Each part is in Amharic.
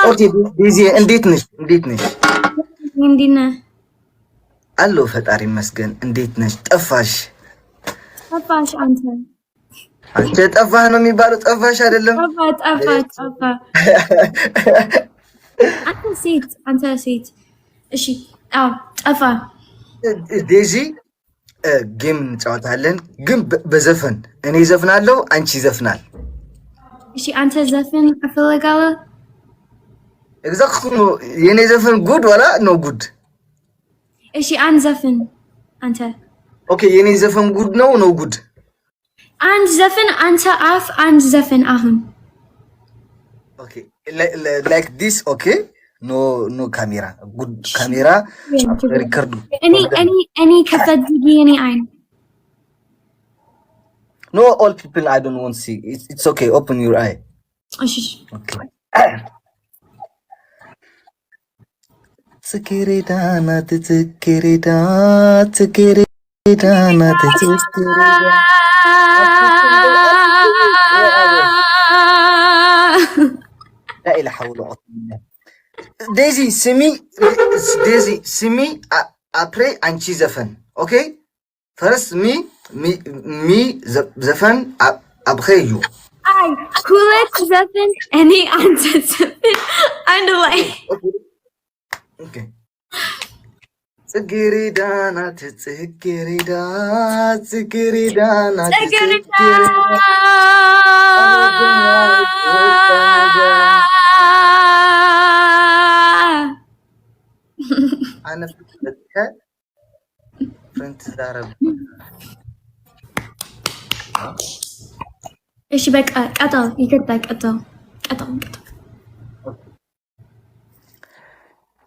ኦኬ ዲዚ እንዴት ነሽ እንዲና አሎ ፈጣሪ ይመስገን እንዴት ነሽ ጠፋሽ አንተ ጠፋህ ነው የሚባለው ጠፋሽ አይደለም ጠፋ አንተ ሴት እሺ አው ጠፋ ዲዚ ጌም እንጫወታለን ግን በዘፈን እኔ ዘፍናለሁ አንቺ ዘፍናል እሺ አንተ ዘፈን አፈልጋለሁ exactly የኔ ዘፈን ጉድ ወላ ኖ ጉድ እሺ አንተ ዘፈን አንተ ኦኬ የኔ ዘፈን ጉድ ነው ኖ ጉድ አንተ ዘፈን አንተ አፍ አንተ ዘፈን አሁን ኦኬ like this okay no camera good camera record any ከፈትጊ እኔ አይን no all people I don't want to see it's okay open your eye እሺ okay Tsikirida nat tsikirida nat tsikirida لا إله إلا الله Daisy simi après አንቺ ዘፈን okay first me ዘፈን après you አይ ኩለት ዘፈን እኔ አንተ ዘፈን አንድ ላይ Okay. Tsikirida nat tsikirida nat أنا فكرتها فرنت العرب إيش بك قطع يقطع قطع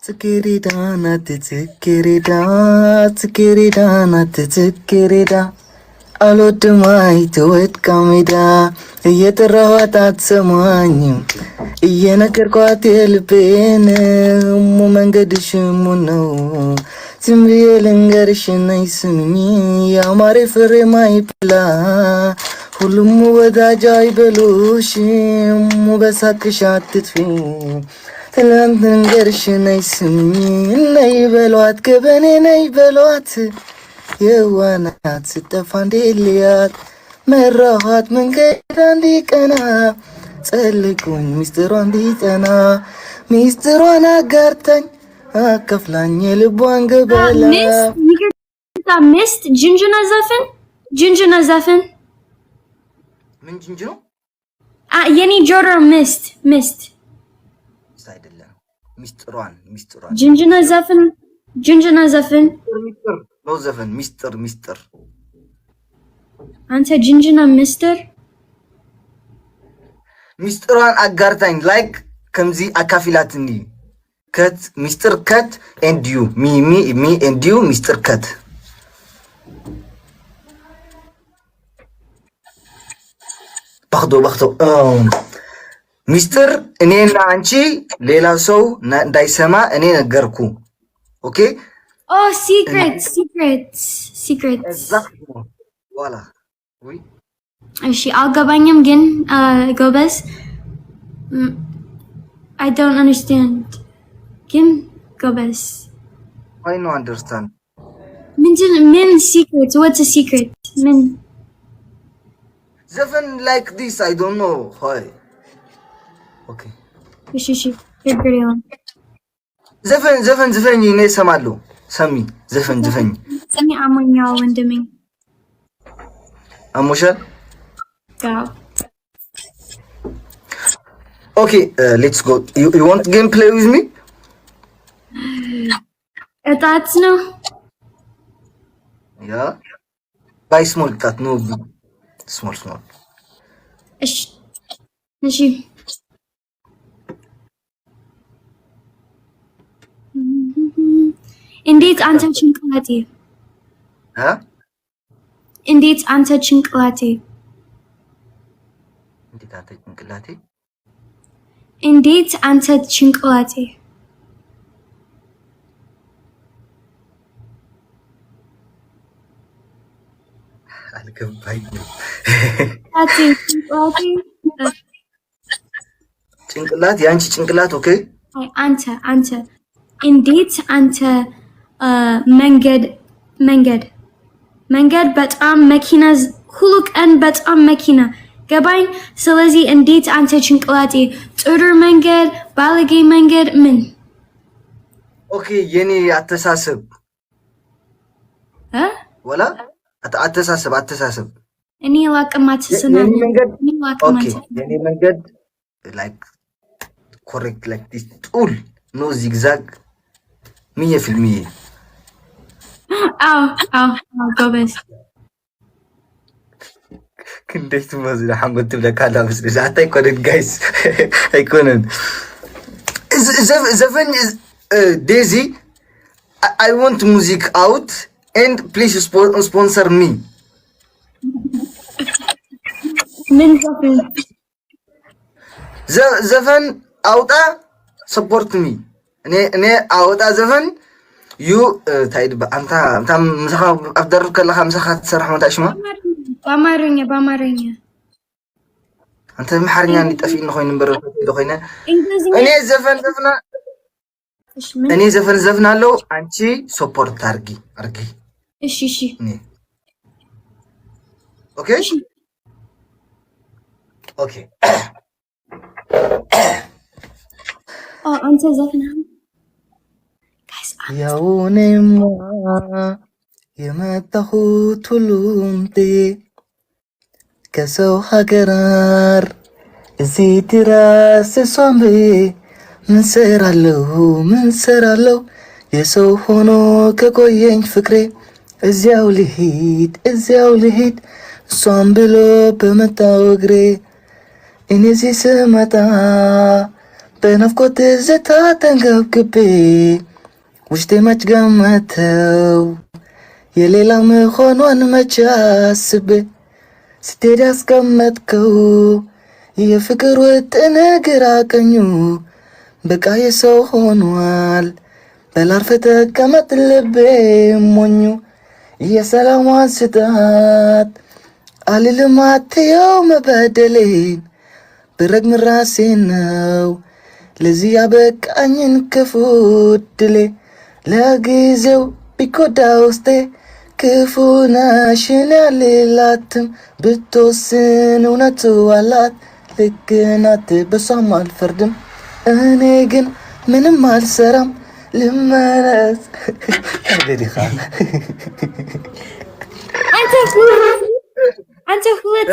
Tsikirida nat tsikirida አልወድማይ ትወድቃሜዳ እየጠራኋት አትሰማኝም እየነገርኳት የልቤን መንገድሽሙ ነው ዝም ብዬ ልንገርሽ ነይ ስሚኝ ያማረ ፍሬ ማይብላ ሁሉም ወዳጅ አይበሉሽ በሳቅሽ አትጥፊ ትላንት ልንገርሽ ነይ ስሚኝ ነይ በሏት ገበኔ ነይ በሏት የዋናት ስጠፋ እንዴልያት መራኋት መንገድ እንዲቀና ጸልቁኝ ሚስጥሯ እንዲጠና ሚስጥሯን አጋርታኝ አከፍላኝ የልቧን ገበላ ሚስት ጅንጅና ዘፈን ምን ጅንጅ ነው የኔ ጆሮ ሚስት አይደለም ሚስጥሯን ጅንጅና ዘፈን ነው ዘፈን ሚስጥር አንተ ጅንጅና ሚስጥሯን አጋርታኝ ላይክ ከምዚ አካፊላትኒ ከት ሚስጥር ከት and you me and you ሚስጥር ከት ባክዶ ሚስጥር እኔና አንቺ ሌላ ሰው እንዳይሰማ እኔ ነገርኩ ኦኬ Oh, secret. Exactly. Voila. Oui. እሺ አልገባኝም ግን ጎበዝ I don't understand. ግን ጎበዝ Why no understand? ምን secret? What's a secret? ምን ዘፈን like this I don't know why. Okay. እሺ ችግር የለም ዘፈን እኔ እሰማለሁ ሰሚ ዘፈን ሰሚ አሞኛው ወንድሜ አሞሻል ያው Okay, let's go. You want game play with me? That's no. Yeah. Buy small cat, no big. Small. እሺ እንዴት አንተ ጭንቅላቴ እንዴት አንተ ጭንቅላቴ አልገባኝም ጭንቅላት ያንቺ ጭንቅላት ኦኬ አንተ እንዴት አንተ መንገድ በጣም መኪና ሁሉ ቀን በጣም መኪና ገባኝ ስለዚህ እንዴት አንተ ጭንቅላቴ ጥሩ መንገድ ባለጌ መንገድ ምን ኦኬ የኔ አተሳሰብ ወላ አተሳሰብ እኔ ላቀማት ስናኝ ኦኬ የኔ መንገድ ላይክ ኮሬክት ላይክ ዲስ ጡል ኖ ዚግዛግ 100% አዎ ጎበዝ كنت مازال حنقول لك هلا بس حتى يكون جايز يكونن زفن ديزي I want music out and please sponsor me من زفن اوتا support me انا اوتا زفن يو تايد انت مسخ افدرك لها مسخ تسرح ما تشما بامارኛ አንተ መሐርኛ እንዲጠፊ ነው ኮይን ነበር ነው ኮይና እኔ ዘፈን ዘፍናለሁ አንቺ ሰፖርት አርጊ እሺ ኦኬ አንተ ዘፍና ያውኔማ የመጣሁት ሁሉምቴ ከሰው ሀገር እዚህ ድረስ እሷን ምን ሰራለሁ የሰው ሆኖ ከቆየኝ ፍቅሬ እዚያው ልሂድ እሷን ብሎ በመጣው እግሬ እኔ እዚህ ስመጣ በናፍቆት ትዝታ ተንገብግቤ ውስጤ መች ገመተው የሌላ መሆኗን መች አስቤ ስትሄድ ያስቀመጥከው የፍቅር ውጥን ግራ ቀኙ በቃ የሰው ሆኗል በላርፈ ተቀመጥ ልቤ ሞኙ የሰላሟን ስጣት አልልም አትየው መበደሌን ብረግም ራሴ ነው ለዚህ ያበቃኝን ክፉ ድሌ ለጊዜው ቢጎዳ ውስጤ ክፉ ነሽን ያልላትም ብትወስን እውነቱ አላት ልክ ናት በሷም አልፈርድም እኔ ግን ምንም አልሰራም ልመለስ ታገዲኻ አንተ ሁለት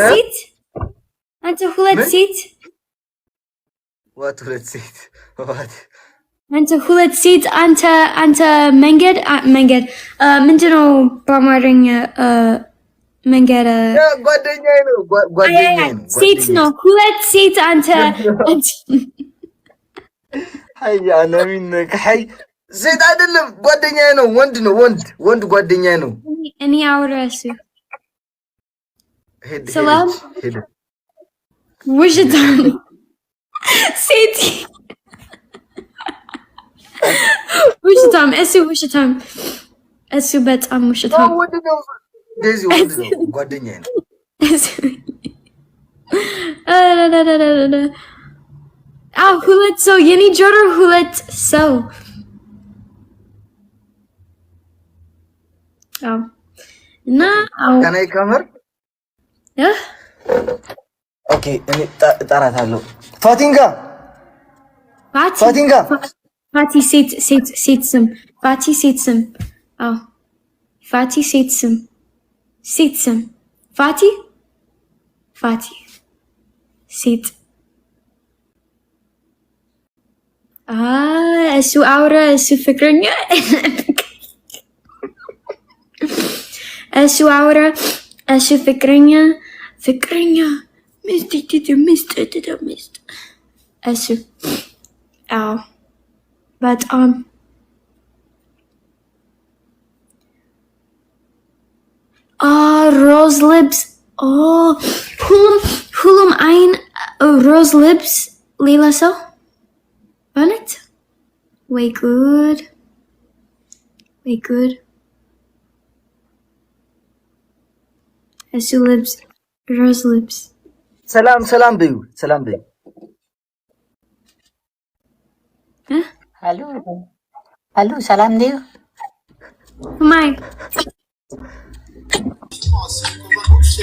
ሴት What ሁለት ሴት አንተ ሁለት ሴት አንተ መንገድ ምንድነው በአማርኛ መንገድ ጓደኛዬ ነው ሴት ነው ሁለት ሴት አንተ ሀያ ነሚን ከሀይ ሴት አይደለም ጓደኛዬ ነው ወንድ ጓደኛዬ ነው እኔ አውራሱ ሰላም ውሽታም ሴት ውሽታም እሱ በጣም ውሽታም ዴዚ ጓደኛዬ ነው ሁለት ሰው የኔ ጆሮ ሁለት ሰው እና ከናይ ካመር ኦኬ እኔ እጠራታለሁ ፋቲንጋ ፋቲ ሴት ስም ፋቲ ሴት ስም ፋቲ ሴት ስም ፋቲ ሴት እሱ አውራ እሱ ፍቅረኛ እሱ አውራ እሱ ፍቅረኛ ሚስት እሱ በጣም ሮዝ ልብስ ሁሉም አይን ሮዝ ልብስ ሌላ ሰው በእውነት ወይ ጉድ እሱ ልብስ ሮዝ ልብስ ሰላም በዩ ሄሎ ሰላም ነው ማይ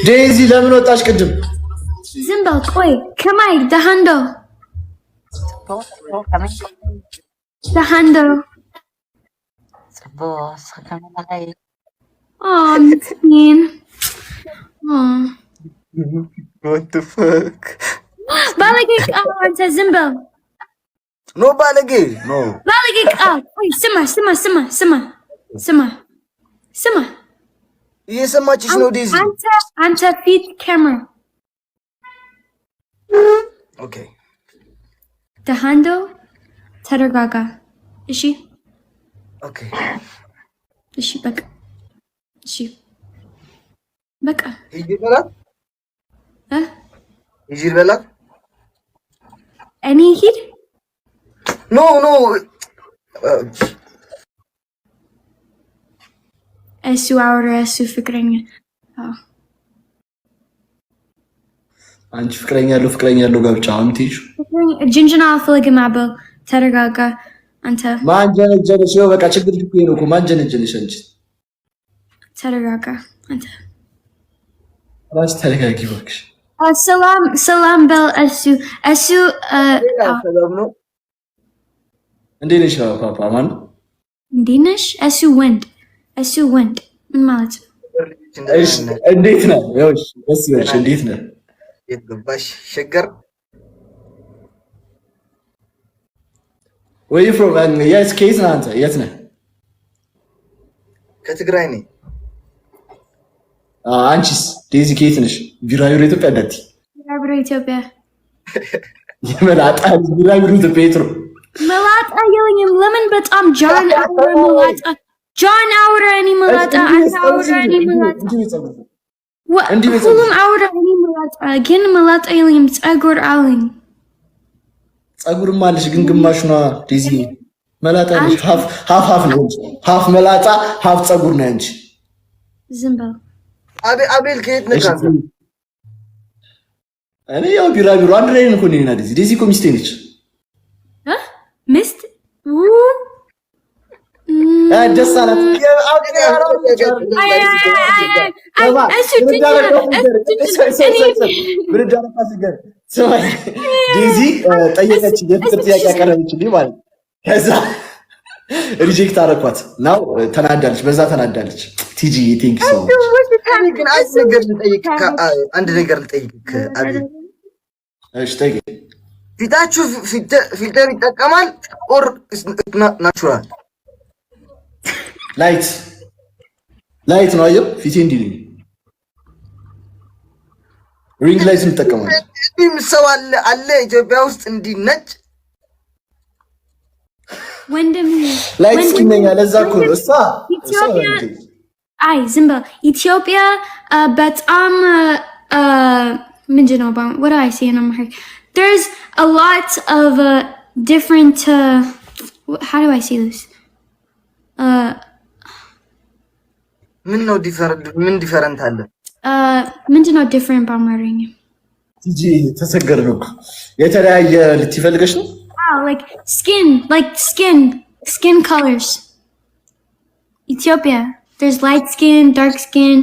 ዴዚ ለምን ወጣሽ ቅድም? ዝም በል ቆይ ከማይ ደሃንዶ ምስኪን what the fuck ባለጌ ቃል አንተ ዝም በል ኖ ባለጌ ኖ ባለጌ ቃል ቆይ ስማ እየሰማችሽ ነው ዴዚ አንተ ፊት ካሜራ ኦኬ ደሃንዶ ተረጋጋ እሺ ኦኬ እሺ በቃ ሂጂ በላት ሂጂ በላት እኔ ሂድ ኖ እሱ አውራ እሱ ፍቅረኛ አንቺ ፍቅረኛ ያለው ጋብቻ አምጥሽ ጅንጅና አልፈልግም አበል ተረጋጋ አንተ ማን ጀነጀነሽ ነው በቃ ችግር ነው እኮ ማን ጀነጀነሽ አንቺ ተረጋጋ አንተ ራስ ተረጋጊ እባክሽ ሰላም በል እሱ ሰላም ነው እንዴት ነሽ ፓፓ ማን እንዴት ነሽ እሱ ወንድ ምን ማለት ነው እሺ እንዴት ነህ ያውሽ ደስ ይበልሽ እንዴት ነህ የገባሽ ሸገር ወይ ፍሮም የት ኬዝ ነህ አንተ የት ነህ ከትግራይ ነኝ አንቺስ ዴዚ ከየት ነሽ ቢራዩሮ ኢትዮጵያ ዳቲ ቢራዩሮ ኢትዮጵያ የመላጣ ቢራዩሮ ኢትዮጵያ የት ነው መላጣ የለኝም ለምን በጣም ጃን አውራ እኔ መላጣ አንተ አውራ እኔ መላጣ ሁሉም አውራ እኔ መላጣ ግን መላጣ የለኝም ፀጉር አለኝ ፀጉርም አለሽ ግን ግማሽ ነው ዴዚ መላጣ ነሽ ሀፍ ነው ሀፍ መላጣ ሀፍ ፀጉር ነው እንጂ ዝም በል አቤል ከየት ነህ አንተ እኔ ያው ቢራቢሮ አንድ ላይ ነን እኮ እኔና ዴዚ እኮ ሚስቴ ነች ሚስት ደስ አላት ዴዚ ጠየቀች የፍቅር ጥያቄ ያቀረበችልኝ ማለት ከዛ ሪጀክት አደረኳት ናው ተናዳለች በዛ ተናዳለች ቲጂ ቲንክ ሶ ግን አንድ ነገር ልጠይቅ አቤል እሺ ጠይቅ ፊታችሁ ፊልተር ይጠቀማል ኦር ናቹራል ላይት ነው አየው ፊቴ እንዲህ ነው ሪንግ ላይት እንጠቀማለን እንዲህ ሰው አለ ኢትዮጵያ ውስጥ እንዲህ ነጭ ወንድም ላይት ስኪነኛ ለዛ እኮ እሷ አይ ዝም በል ኢትዮጵያ በጣም ምንድን ነው what do I say in America there's a lot of different how do I say this ምን ዲፈረንት አለ ምንድን ነው ዲፈረንት በአማርኛ ቲጂ ተሰገርን እኮ የተለያየ ልትፈልገሽ ነው like skin colors Ethiopia there's light skin dark skin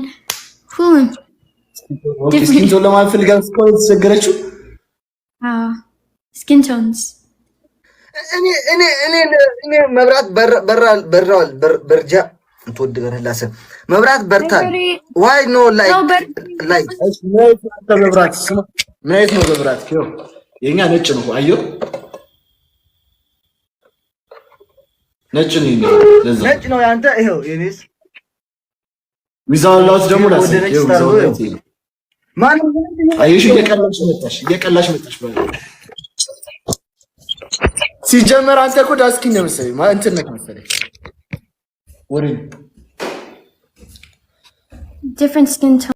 ስኪን ቶን ለማለት ፈልጋ ስኮል ተሰገረችው skin tones እኔ መብራት በራል በርጃ እንትወድገረላሰ መብራት በርታል why no like መብራት ማየት ነው መብራት ነው የኛ ነጭ ነው አየው ነጭ ነው ለዛ ነጭ ነው ያንተ ይሄው የኔስ ሚዛንላውት ደግሞ ላስ ይሄው ማን አየሽ እየቀላሽ መጣሽ ሲጀመር አንተ እኮ ዳስኪን ነው መሰለኝ እንትን ነክ መሰለኝ ወሬ different skin tone